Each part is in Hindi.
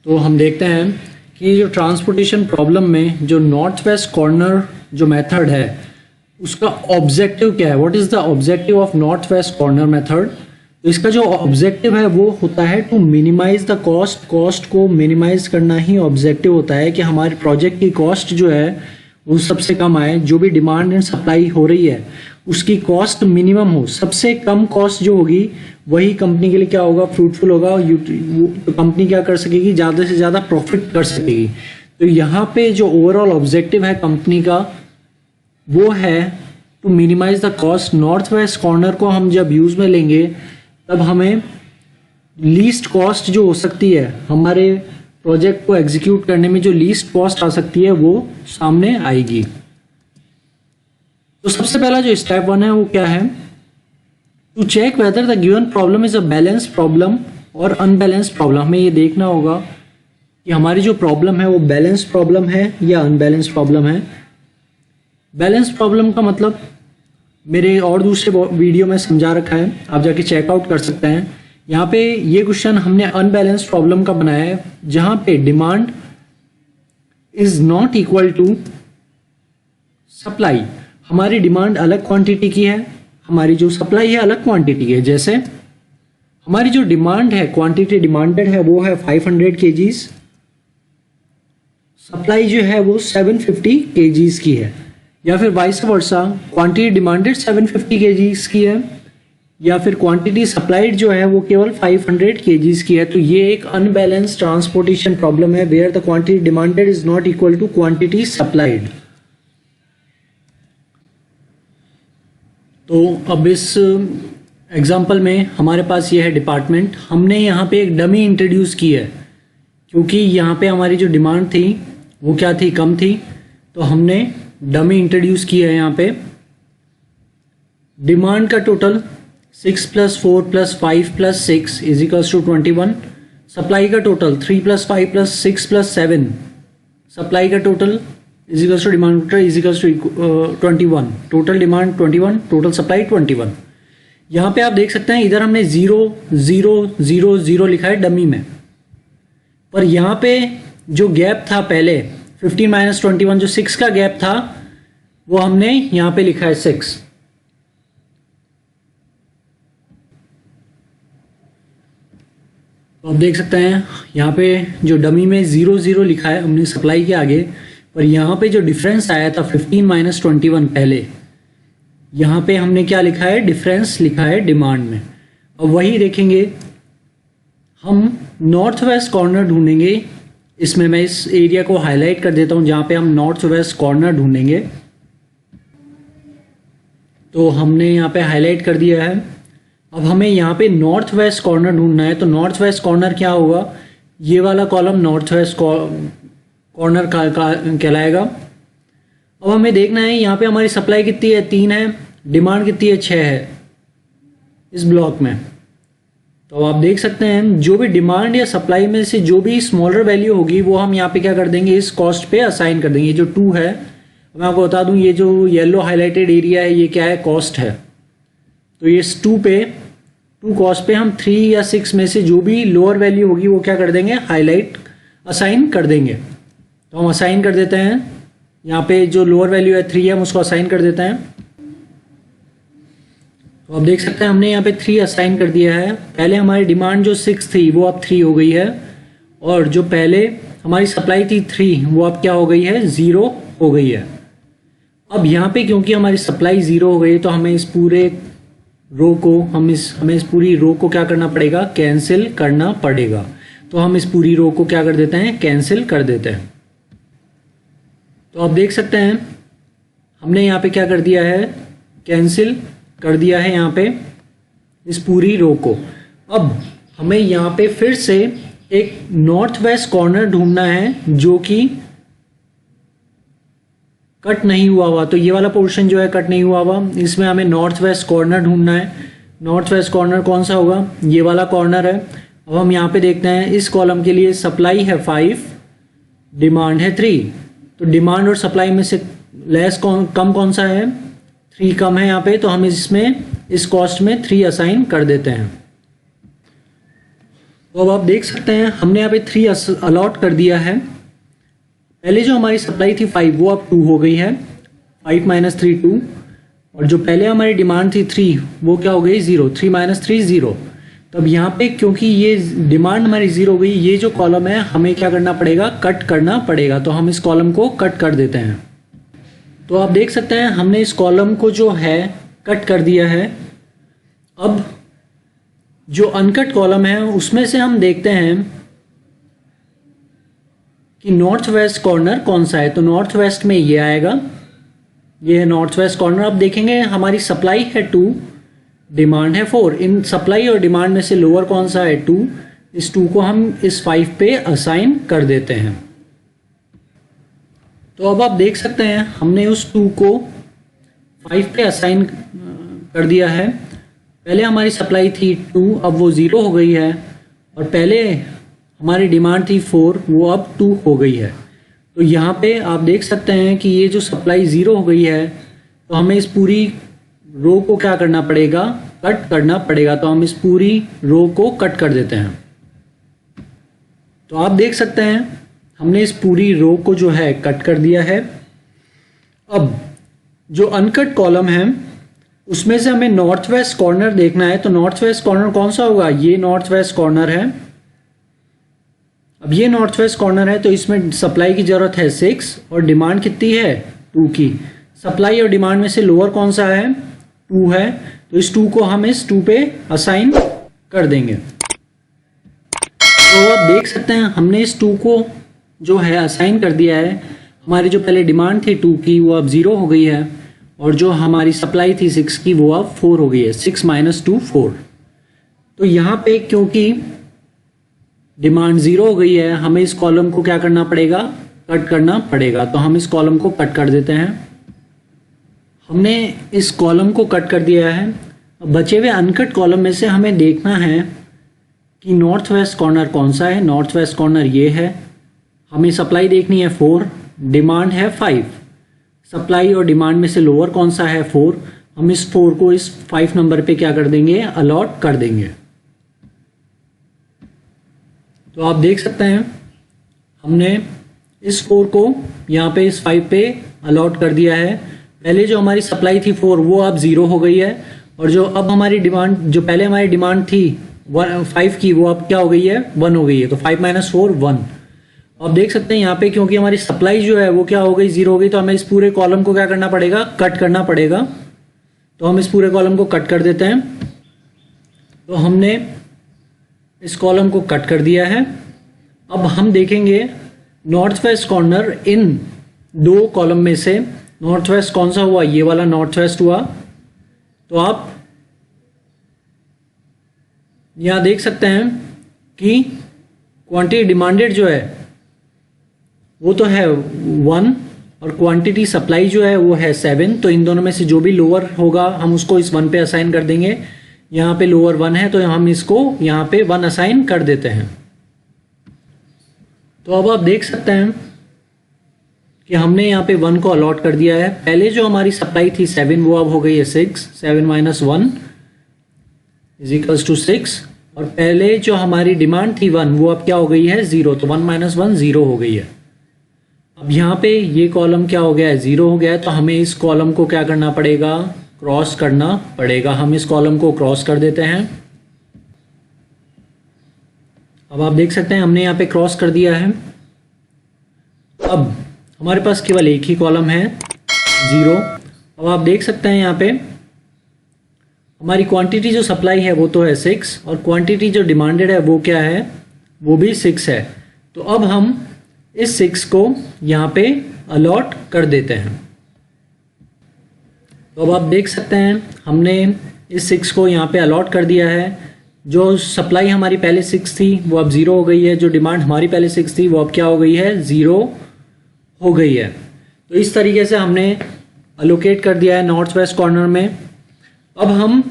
तो हम देखते हैं कि जो ट्रांसपोर्टेशन प्रॉब्लम में जो नॉर्थ वेस्ट कॉर्नर जो मेथड है उसका ऑब्जेक्टिव क्या है, what is the objective of north west corner method. तो इसका जो ऑब्जेक्टिव है वो होता है to minimize the cost, cost को मिनिमाइज करना ही ऑब्जेक्टिव होता है कि हमारे प्रोजेक्ट की कॉस्ट जो है वो सबसे कम आए, जो भी डिमांड एंड सप्लाई हो रही है उसकी कॉस्ट मिनिमम हो, सबसे कम कॉस्ट जो होगी वही कंपनी के लिए क्या होगा, फ्रूटफुल होगा। तो कंपनी क्या कर सकेगी, ज़्यादा से ज़्यादा प्रॉफिट कर सकेगी। तो यहाँ पे जो ओवरऑल ऑब्जेक्टिव है कंपनी का वो है to minimize the cost. North west corner को हम जब यूज़ में लेंगे तब हमें लीस्ट कॉस्ट जो हो सकती है, हमारे प्रोजेक्ट को एग्जीक्यूट करने में जो लीस्ट कॉस्ट आ सकती है वो सामने आएगी। तो सबसे पहला जो स्टेप 1 है वो क्या है, to check whether the given problem is a balanced problem और अनबैलेंस्ड प्रॉब्लम। हमें ये देखना होगा कि हमारी जो प्रॉब्लम है वो बैलेंस्ड प्रॉब्लम है या अनबैलेंस्ड प्रॉब्लम है। बैलेंस्ड प्रॉब्लम का मतलब मेरे और दूसरे वीडियो में समझा रखा है, आप जाके चेकआउट कर सकते हैं। यहाँ पे ये क्वेश्चन हमने अनबैलेंस्ड प्रॉब्लम का बनाया है जहाँ पे demand is not equal to supply. हमारी डिमांड अलग क्वांटिटी की है, हमारी जो सप्लाई है अलग क्वांटिटी की है। जैसे हमारी जो डिमांड है, क्वांटिटी डिमांडेड है वो है 500 kgs, सप्लाई जो है वो 750 kgs की है। या फिर vice versa, quantity demanded 750 kgs की है या फिर क्वांटिटी सप्लाइड जो है वो केवल 500 kgs की है। तो ये एक अनबैलेंस्ड ट्रांसपोर्टेशन प्रॉब्लम है where the quantity demanded is not equal to quantity supplied. तो अब इस एग्जांपल में हमारे पास ये है डिपार्टमेंट, हमने यहाँ पे एक डमी इंट्रोड्यूस की है क्योंकि यहाँ पे हमारी जो डिमांड थी वो क्या थी, कम थी। तो हमने डमी इंट्रोड्यूस किया है। यहाँ पे डिमांड का टोटल 6 + 4 + 5 + 6 = 21। सप्लाई का टोटल 3 + 5 + 6 + 7, सप्लाई का total demand total 21। Total demand 21, total supply 21। यहाँ पे आप देख सकते हैं इधर हमने 0 0 0 0 लिखा है डमी में, पर यहाँ पे जो गैप था पहले 15 - 21 जो 6 का गैप था वो हमने यहाँ पे लिखा है 6। तो आप देख सकते हैं यहाँ पे जो डमी में 0 0 लिखा है हमने सप्लाई के आगे, पर यहाँ पे जो डिफरेंस आया था 15 - 21 पहले, यहाँ पे हमने क्या लिखा है, डिफरेंस लिखा है डिमांड में। अब वही देखेंगे हम नॉर्थ वेस्ट कॉर्नर ढूंढेंगे। इसमें मैं इस एरिया को हाईलाइट कर देता हूँ जहाँ पे हम नॉर्थ वेस्ट कॉर्नर ढूंढेंगे। तो हमने यहाँ पे हाईलाइट कर दिया है। अब हमें यहाँ पे नॉर्थ वेस्ट कॉर्नर ढूंढना है। तो नॉर्थ वेस्ट कॉर्नर क्या होगा, ये वाला कॉलम नॉर्थ वेस्ट कॉर्नर कहलाएगा। अब हमें देखना है यहाँ पे हमारी सप्लाई कितनी है, 3 है, डिमांड कितनी है, 6 है इस ब्लॉक में। तो आप देख सकते हैं जो भी डिमांड या सप्लाई में से जो भी स्मॉलर वैल्यू होगी वो हम यहाँ पे क्या कर देंगे, इस कॉस्ट पे असाइन कर देंगे। ये जो 2 है, मैं आपको बता दूं ये जो येलो हाईलाइटेड एरिया है ये क्या है, कॉस्ट है। तो ये 2 कॉस्ट पे हम 3 या 6 में से जो भी लोअर वैल्यू होगी वो क्या कर देंगे, हाईलाइट असाइन कर देंगे। तो हम असाइन कर देते हैं, यहाँ पे जो लोअर वैल्यू है 3 है हम उसको असाइन कर देते हैं। तो आप देख सकते हैं हमने यहाँ पे 3 असाइन कर दिया है। पहले हमारी डिमांड जो 6 थी वो अब 3 हो गई है, और जो पहले हमारी सप्लाई थी 3 वो अब क्या हो गई है, 0 हो गई है। अब यहाँ पे क्योंकि हमारी सप्लाई 0 हो गई तो हमें इस पूरे रो को हमें इस पूरी रो को क्या करना पड़ेगा, कैंसिल करना पड़ेगा। तो हम इस पूरी रो को क्या कर देते हैं, कैंसिल कर देते हैं। तो आप देख सकते हैं हमने यहाँ पे क्या कर दिया है, कैंसिल कर दिया है यहाँ पे इस पूरी रो को। अब हमें यहाँ पे फिर से एक नॉर्थ वेस्ट कॉर्नर ढूंढना है जो कि कट नहीं हुआ हुआ। तो ये वाला पोर्शन जो है कट नहीं हुआ हुआ, इसमें हमें नॉर्थ वेस्ट कॉर्नर ढूंढना है। नॉर्थ वेस्ट कॉर्नर कौन सा होगा, ये वाला कॉर्नर है। अब हम यहाँ पे देखते हैं इस कॉलम के लिए सप्लाई है 5, डिमांड है 3। तो डिमांड और सप्लाई में से कम कौन सा है, 3 कम है यहाँ पे। तो हम इसमें इस कॉस्ट में 3 असाइन कर देते हैं। तो अब आप देख सकते हैं हमने यहाँ पे 3 अलॉट कर दिया है। पहले जो हमारी सप्लाई थी 5 वो अब 2 हो गई है, 5 - 3 2, और जो पहले हमारी डिमांड थी 3 वो क्या हो गई 0, 3 - 3 0। तो अब यहाँ पे क्योंकि ये डिमांड हमारी 0 हो गई, ये जो कॉलम है हमें क्या करना पड़ेगा, कट करना पड़ेगा। तो हम इस कॉलम को कट कर देते हैं। तो आप देख सकते हैं हमने इस कॉलम को जो है कट कर दिया है। अब जो अनकट कॉलम है उसमें से हम देखते हैं कि नॉर्थ वेस्ट कॉर्नर कौन सा है। तो नॉर्थ वेस्ट में ये आएगा, ये है नॉर्थ वेस्ट कॉर्नर। अब देखेंगे हमारी सप्लाई है 2, डिमांड है 4। इन सप्लाई और डिमांड में से लोअर कौन सा है 2। इस 2 को हम इस 5 पे असाइन कर देते हैं। तो अब आप देख सकते हैं हमने उस 2 को 5 पे असाइन कर दिया है। पहले हमारी सप्लाई थी 2, अब वो 0 हो गई है, और पहले हमारी डिमांड थी 4 वो अब 2 हो गई है। तो यहाँ पे आप देख सकते हैं कि ये जो सप्लाई 0 हो गई है, तो हमें इस पूरी रो को क्या करना पड़ेगा, कट करना पड़ेगा। तो हम इस पूरी रो को कट कर देते हैं। तो आप देख सकते हैं हमने इस पूरी रो को जो है कट कर दिया है। अब जो अनकट कॉलम है उसमें से हमें नॉर्थ वेस्ट कॉर्नर देखना है। तो नॉर्थ वेस्ट कॉर्नर कौन सा होगा, ये नॉर्थ वेस्ट कॉर्नर है। अब ये नॉर्थ वेस्ट कॉर्नर है तो इसमें सप्लाई की जरूरत है 6 और डिमांड कितनी है 2 की। सप्लाई और डिमांड में से लोअर कौन सा है 2 है, तो इस 2 को हम इस 2 पे असाइन कर देंगे। तो आप देख सकते हैं हमने इस 2 को जो है असाइन कर दिया है। हमारी जो पहले डिमांड थी 2 की वो अब 0 हो गई है, और जो हमारी सप्लाई थी 6 की वो अब 4 हो गई है, 6 - 2 4। तो यहाँ पे क्योंकि डिमांड 0 हो गई है, हमें इस कॉलम को क्या करना पड़ेगा, कट करना पड़ेगा। तो हम इस कॉलम को कट कर देते हैं। हमने इस कॉलम को कट कर दिया है। अब बचे हुए अनकट कॉलम में से हमें देखना है कि नॉर्थ वेस्ट कॉर्नर कौन सा है। नॉर्थ वेस्ट कॉर्नर ये है। हमें सप्लाई देखनी है 4, डिमांड है 5। सप्लाई और डिमांड में से लोअर कौन सा है 4। हम इस 4 को इस 5 नंबर पे क्या कर देंगे, अलॉट कर देंगे। तो आप देख सकते हैं हमने इस 4 को यहाँ पे इस 5 पे अलॉट कर दिया है। पहले जो हमारी सप्लाई थी 4 वो अब 0 हो गई है, और जो अब हमारी डिमांड, जो पहले हमारी डिमांड थी 5 की, वो अब क्या हो गई है 1 हो गई है। तो 5 - 4 1। आप देख सकते हैं यहाँ पे क्योंकि हमारी सप्लाई जो है वो क्या हो गई 0 हो गई, तो हमें इस पूरे कॉलम को क्या करना पड़ेगा, कट करना पड़ेगा। तो हम इस पूरे कॉलम को कट कर देते हैं। तो हमने इस कॉलम को कट कर दिया है। अब हम देखेंगे नॉर्थ वेस्ट कॉर्नर इन 2 कॉलम में से नॉर्थ वेस्ट कौन सा हुआ, ये वाला नॉर्थ वेस्ट हुआ। तो आप यहाँ देख सकते हैं कि क्वांटिटी डिमांडेड जो है वो तो है 1, और क्वांटिटी सप्लाई जो है वो है 7। तो इन दोनों में से जो भी लोअर होगा हम उसको इस 1 पे असाइन कर देंगे। यहाँ पे लोअर 1 है तो हम इसको यहाँ पे 1 असाइन कर देते हैं। तो अब आप देख सकते हैं कि हमने यहाँ पे 1 को अलॉट कर दिया है। पहले जो हमारी सप्लाई थी 7 वो अब हो गई है 6, 7 - 1 = 6। और पहले जो हमारी डिमांड थी 1 वो अब क्या हो गई है 0, तो 1 - 1 0 हो गई है। अब यहाँ पे ये कॉलम क्या हो गया है 0 हो गया है, तो हमें इस कॉलम को क्या करना पड़ेगा, क्रॉस करना पड़ेगा। हम इस कॉलम को क्रॉस कर देते हैं। अब आप देख सकते हैं हमने यहाँ पे क्रॉस कर दिया है। अब हमारे पास केवल एक ही कॉलम है 0। अब आप देख सकते हैं यहाँ पे हमारी क्वांटिटी जो सप्लाई है वो तो है 6, और क्वांटिटी जो डिमांडेड है वो क्या है, वो भी 6 है। तो अब हम इस 6 को यहाँ पे अलॉट कर देते हैं। तो अब आप देख सकते हैं हमने इस 6 को यहाँ पे अलॉट कर दिया है। जो सप्लाई हमारी पहले 6 थी वो अब 0 हो गई है, जो डिमांड हमारी पहले 6 थी वो अब क्या हो गई है 0 हो गई है। तो इस तरीके से हमने अलोकेट कर दिया है नॉर्थ वेस्ट कॉर्नर में। अब हम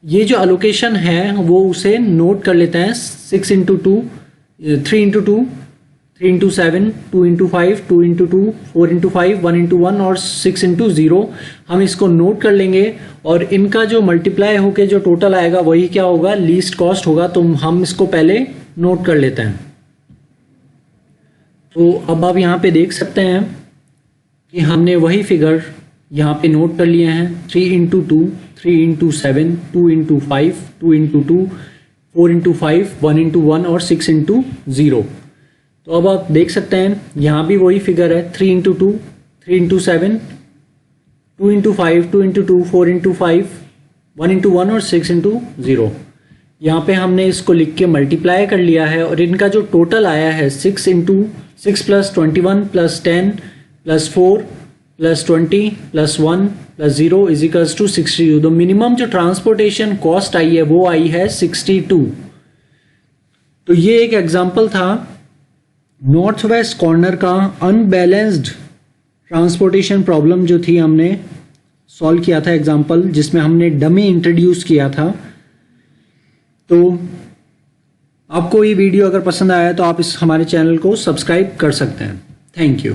ये जो अलोकेशन है वो उसे नोट कर लेते हैं। 6 × 2, 3 × 2, 3 × 7, 2 × 5, 2 × 2, 4 × 5, 1 × 1 और 6 × 0 हम इसको नोट कर लेंगे, और इनका जो मल्टीप्लाई होके जो टोटल आएगा वही क्या होगा, लीस्ट कॉस्ट होगा। तो हम इसको पहले नोट कर लेते हैं। तो अब आप यहाँ पे देख सकते हैं कि हमने वही फिगर यहाँ पे नोट कर लिए हैं, 3 into 2, 3 into 7, 2 into 5, 2 into 2, 4 into 5, 1 into 1 और 6 इंटू 0। तो अब आप देख सकते हैं यहाँ भी वही फिगर है, 3 into 2, 3 into 7, 2 into 5, 2 into 2, 4 into 5, 1 into 1 और 6 इंटू 0। यहाँ पे हमने इसको लिख के मल्टीप्लाई कर लिया है और इनका जो टोटल आया है 6 into 6 plus 21 plus 10 plus 4 plus 20 plus 1 plus 0 is equals to 62। तो मिनिमम जो ट्रांसपोर्टेशन कॉस्ट आई है वो आई है 62। तो ये एक एग्जांपल था नॉर्थ वेस्ट कॉर्नर का अनबैलेंस्ड ट्रांसपोर्टेशन प्रॉब्लम जो थी, हमने सॉल्व किया था एग्जांपल जिसमें हमने डमी इंट्रोड्यूस किया था। तो आपको ये वीडियो अगर पसंद आया तो आप इस हमारे चैनल को सब्सक्राइब कर सकते हैं। Thank you.